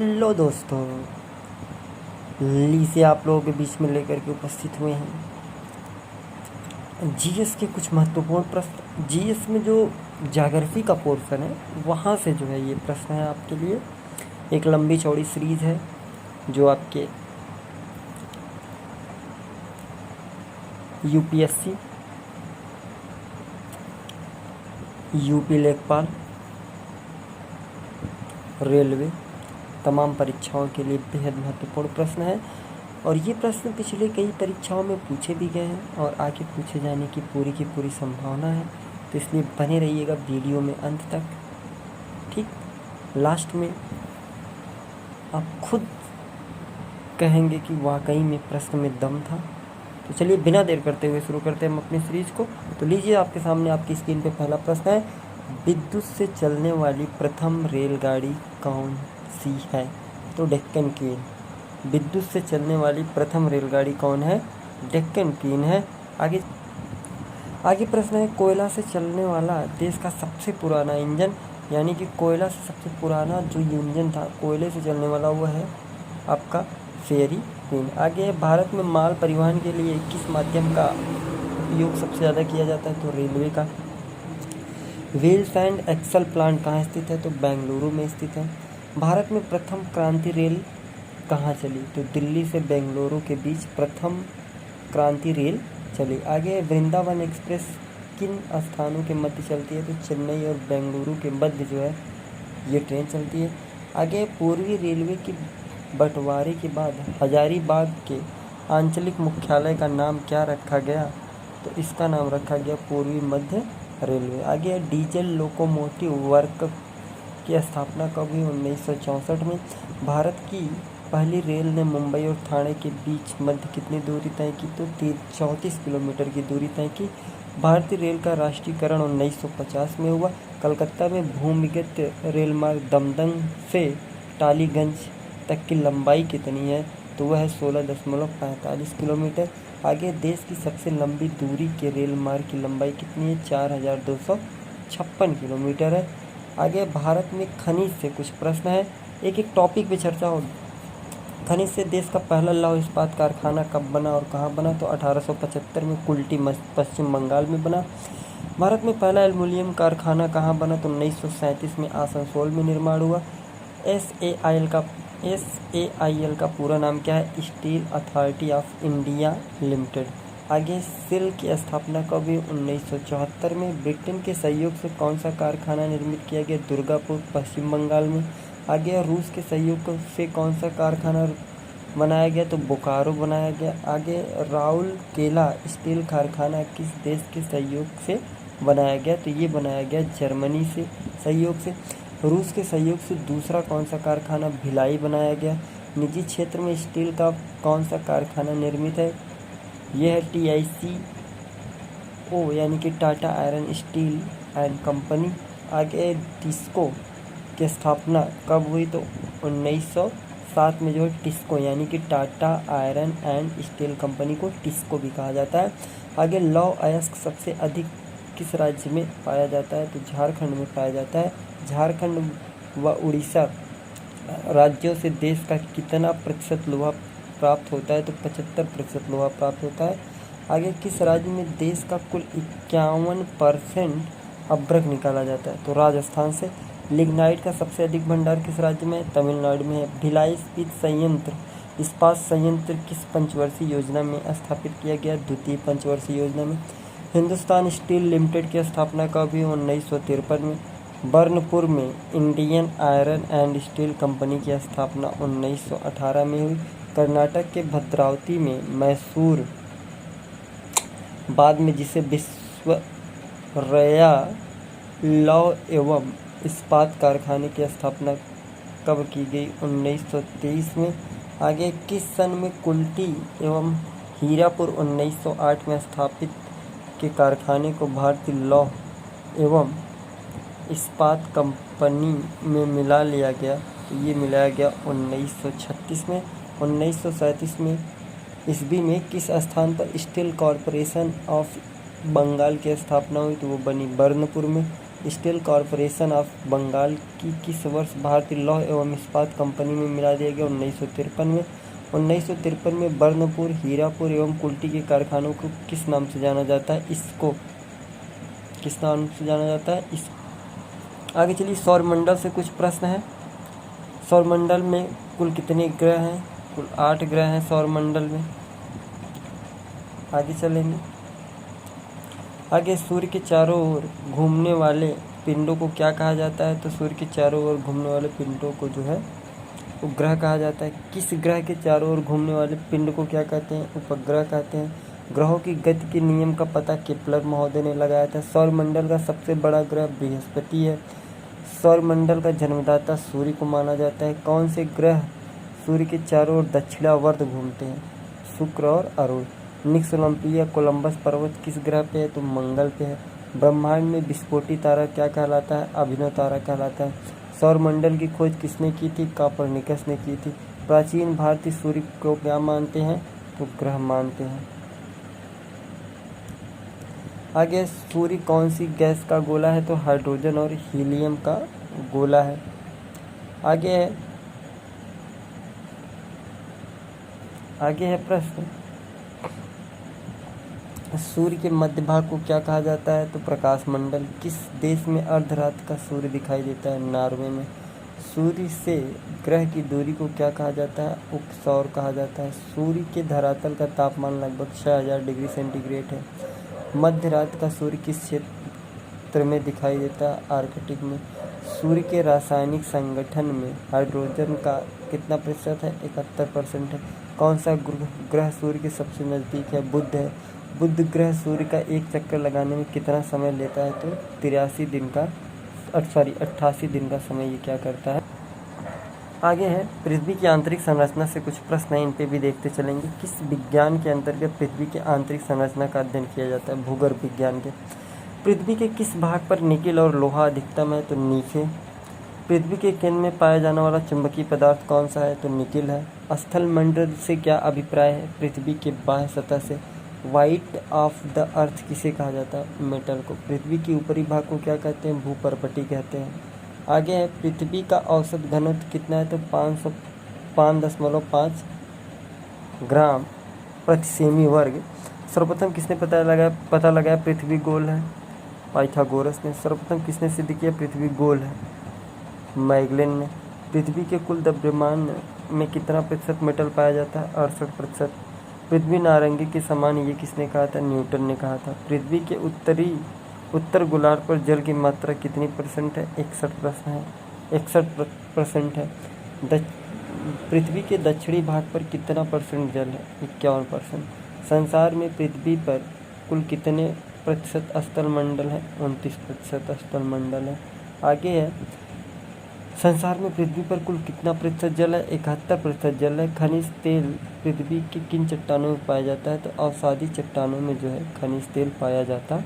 Hello दोस्तों, लीजिए आप लोगों के बीच में लेकर के उपस्थित हुए हैं जीएस के कुछ महत्वपूर्ण प्रश्न। जीएस में जो ज्योग्राफी का पोर्शन है वहाँ से जो है ये प्रश्न है आपके लिए। एक लंबी चौड़ी सीरीज है जो आपके यूपीएससी, यूपी लेखपाल, रेलवे तमाम परीक्षाओं के लिए बेहद महत्वपूर्ण प्रश्न है। और ये प्रश्न पिछले कई परीक्षाओं में पूछे भी गए हैं और आगे पूछे जाने की पूरी संभावना है। तो इसलिए बने रहिएगा वीडियो में अंत तक। ठीक, लास्ट में आप खुद कहेंगे कि वाकई में प्रश्न में दम था। तो चलिए बिना देर करते हुए शुरू करते हैं हम अपनी सीरीज को। तो लीजिए आपके सामने आपकी स्क्रीन पे पहला प्रश्न है, विद्युत से चलने वाली प्रथम रेलगाड़ी कौन सी है? तो डेक्कन क्वीन। विद्युत से चलने वाली प्रथम रेलगाड़ी कौन है? डेक्कन क्वीन है। आगे प्रश्न है, कोयला से चलने वाला देश का सबसे पुराना इंजन, यानी कि कोयला से सबसे पुराना जो इंजन था कोयले से चलने वाला वो है आपका फेरी क्वीन। आगे है, भारत में माल परिवहन के लिए किस माध्यम का उपयोग सबसे ज़्यादा किया जाता है? तो रेलवे का। व्हील्स एंड एक्सल प्लांट कहाँ स्थित है? तो बेंगलुरु में स्थित है। भारत में प्रथम क्रांति रेल कहाँ चली? तो दिल्ली से बेंगलुरु के बीच प्रथम क्रांति रेल चली। आगे, वृंदावन एक्सप्रेस किन स्थानों के मध्य चलती है? तो चेन्नई और बेंगलुरु के मध्य जो है ये ट्रेन चलती है। आगे, पूर्वी रेलवे की बंटवारे के बाद हजारीबाग के आंचलिक मुख्यालय का नाम क्या रखा गया? तो इसका नाम रखा गया पूर्वी मध्य रेलवे। आगे, डीजल लोकोमोटिव वर्क की स्थापना कब हुई? 1964 में। भारत की पहली रेल ने मुंबई और ठाणे के बीच मध्य कितनी दूरी तय की? तो 34 किलोमीटर की दूरी तय की। भारतीय रेल का राष्ट्रीयकरण 1950 में हुआ। कलकत्ता में भूमिगत रेल मार्ग दमदम से टालीगंज तक की लंबाई कितनी है? तो वह है 16.45 किलोमीटर। आगे, देश की सबसे लंबी दूरी के रेल मार्ग की लंबाई कितनी है? 4256 किलोमीटर है। आगे, भारत में खनिज से कुछ प्रश्न है, एक एक टॉपिक पे चर्चा होगी। खनिज से देश का पहला लौह इस्पात कारखाना कब बना और कहाँ बना? तो 1875 में कुल्टी पश्चिम बंगाल में बना। भारत में पहला एल्युमिनियम कारखाना कहाँ बना? तो 1937 में आसनसोल में निर्माण हुआ। एसएआईएल का पूरा नाम क्या है? Steel authority of India limited. आगे, सेल की स्थापना कब हुई? 1974 में। ब्रिटेन के सहयोग से कौन सा कारखाना निर्मित किया गया? दुर्गापुर पश्चिम बंगाल में। आगे, रूस के सहयोग से कौन सा कारखाना बनाया गया? तो बोकारो बनाया गया। आगे, राउरकेला स्टील कारखाना किस देश के सहयोग से बनाया गया? तो ये बनाया गया जर्मनी से सहयोग से। रूस के सहयोग से दूसरा कौन सा कारखाना भिलाई बनाया गया? निजी क्षेत्र में स्टील का कौन सा कारखाना निर्मित है? यह है TICO यानी कि Tata iron steel and company. आगे, टिस्को की स्थापना कब हुई? तो 1907 में जो है टिस्को यानी कि Tata iron and steel company को टिस्को भी कहा जाता है। आगे, लौह अयस्क सबसे अधिक किस राज्य में पाया जाता है? तो झारखंड में पाया जाता है। झारखंड व उड़ीसा राज्यों से देश का कितना प्रतिशत लोहा प्राप्त होता है? तो 75% लोहा प्राप्त होता है। आगे, किस राज्य में देश का कुल 51% अभ्रक निकाला जाता है? तो राजस्थान से। लिग्नाइट का सबसे अधिक भंडार किस राज्य में? तमिलनाडु में है। भिलाई इस्पात संयंत्र किस पंचवर्षीय योजना में स्थापित किया गया? द्वितीय पंचवर्षीय योजना में। हिंदुस्तान स्टील लिमिटेड की स्थापना कब हुई? 1953 में। बर्नपुर में Indian iron and steel company की स्थापना 1918 में हुई। कर्नाटक के भद्रावती में मैसूर बाद में जिसे विश्वरया लौह एवं इस्पात कारखाने की स्थापना कब की गई? 1923 में। आगे, किस सन में कुल्टी एवं हीरापुर 1908 में स्थापित के कारखाने को भारतीय लौह एवं इस्पात कंपनी में मिला लिया गया? तो ये मिलाया गया 1936 में। 1937 में ईस्वी में किस स्थान पर स्टील कॉरपोरेशन ऑफ बंगाल की स्थापना हुई? तो वो बनी बर्नपुर में। स्टील कॉरपोरेशन ऑफ बंगाल की किस वर्ष भारतीय लौह एवं इस्पात कंपनी में मिला दिया गया? 1953 में। 1953 में बर्नपुर, हीरापुर एवं कुल्टी के कारखानों को किस नाम से जाना जाता है? इसको किस नाम से जाना जाता है? इस आगे चलिए, सौरमंडल से कुछ प्रश्न हैं। सौरमंडल में कुल कितने ग्रह हैं? कुल 8 ग्रह हैं सौरमंडल में। आगे चलेंगे। आगे, सूर्य के चारों ओर घूमने वाले पिंडों को क्या कहा जाता है? तो सूर्य के चारों ओर घूमने वाले पिंडों को जो है वो ग्रह कहा जाता है। किस ग्रह के चारों ओर घूमने वाले पिंड को क्या कहते हैं? उपग्रह कहते हैं। ग्रहों की गति के नियम का पता केपलर महोदय ने लगाया था। सौरमंडल का सबसे बड़ा ग्रह बृहस्पति है। सौरमंडल का जन्मदाता सूर्य को माना जाता है। कौन से ग्रह सूर्य के चारों ओर दक्षिणावर्त घूमते हैं? शुक्र और अरुण। निक्स ओलंपिया कोलंबस पर्वत किस ग्रह पे है? तो मंगल पे है। ब्रह्मांड में विस्फोटी तारा क्या कहलाता है? अभिनव तारा कहलाता है। सौरमंडल की खोज किसने की थी? कोपरनिकस ने की थी। प्राचीन भारतीय सूर्य को क्या मानते हैं? तो ग्रह मानते हैं। आगे, सूर्य कौन सी गैस का गोला है? तो हाइड्रोजन और हीलियम का गोला है। आगे है प्रश्न, सूर्य के मध्य भाग को क्या कहा जाता है? तो प्रकाश मंडल। किस देश में अर्धरात्रि का सूर्य दिखाई देता है? नॉर्वे में। सूर्य से ग्रह की दूरी को क्या कहा जाता है? उपसौर कहा जाता है। सूर्य के धरातल का तापमान लगभग 6000 डिग्री सेंटीग्रेड है। मध्य रात का सूर्य किस क्षेत्र में दिखाई देता है? आर्कटिक में। सूर्य के रासायनिक संगठन में हाइड्रोजन का कितना प्रतिशत है? 71% है। कौन सा ग्रह सूर्य के सबसे नज़दीक है? बुध है। बुध ग्रह सूर्य का एक चक्कर लगाने में कितना समय लेता है? तो 88 दिन का समय ये क्या करता है? आगे है, पृथ्वी की आंतरिक संरचना से कुछ प्रश्न हैं, इन पे भी देखते चलेंगे। किस विज्ञान के अंतर्गत पृथ्वी की आंतरिक संरचना का अध्ययन किया जाता है? भूगर्भ विज्ञान के। पृथ्वी के किस भाग पर निकेल और लोहा अधिकतम है? तो नीचे। पृथ्वी के केंद्र में पाया जाने वाला चुंबकीय पदार्थ कौन सा है? तो निकेल है। स्थल मंडल से क्या अभिप्राय है? पृथ्वी के बाह्य सतह से। वाइट ऑफ द अर्थ किसे कहा जाता है? मेटल को। पृथ्वी के ऊपरी भाग को क्या कहते हैं? भूपर्पटी कहते हैं। आगे है, पृथ्वी का औसत घनत्व कितना है? तो 505.5 ग्राम प्रति सेमी वर्ग। सर्वप्रथम किसने पता लगाया पृथ्वी गोल है? पाइथागोरस ने। सर्वप्रथम किसने सिद्ध किया पृथ्वी गोल है? मैगलेन ने। पृथ्वी के कुल द्रव्यमान में कितना प्रतिशत मेटल पाया जाता है? 68%। पृथ्वी नारंगी के समान, ये किसने कहा था? न्यूटन ने कहा था। पृथ्वी के उत्तर गोलार्ध पर जल की मात्रा कितनी % है? 61% है। पृथ्वी के दक्षिणी भाग पर कितना % जल है? 51%। संसार में पृथ्वी पर कुल कितने प्रतिशत स्थल मंडल है? 29% स्थल मंडल है। आगे है, संसार में पृथ्वी पर कुल कितना प्रतिशत जल है? 71% जल है। खनिज तेल पृथ्वी की किन चट्टानों में पाया जाता है? तो अवसादी चट्टानों में जो है खनिज तेल पाया जाता है।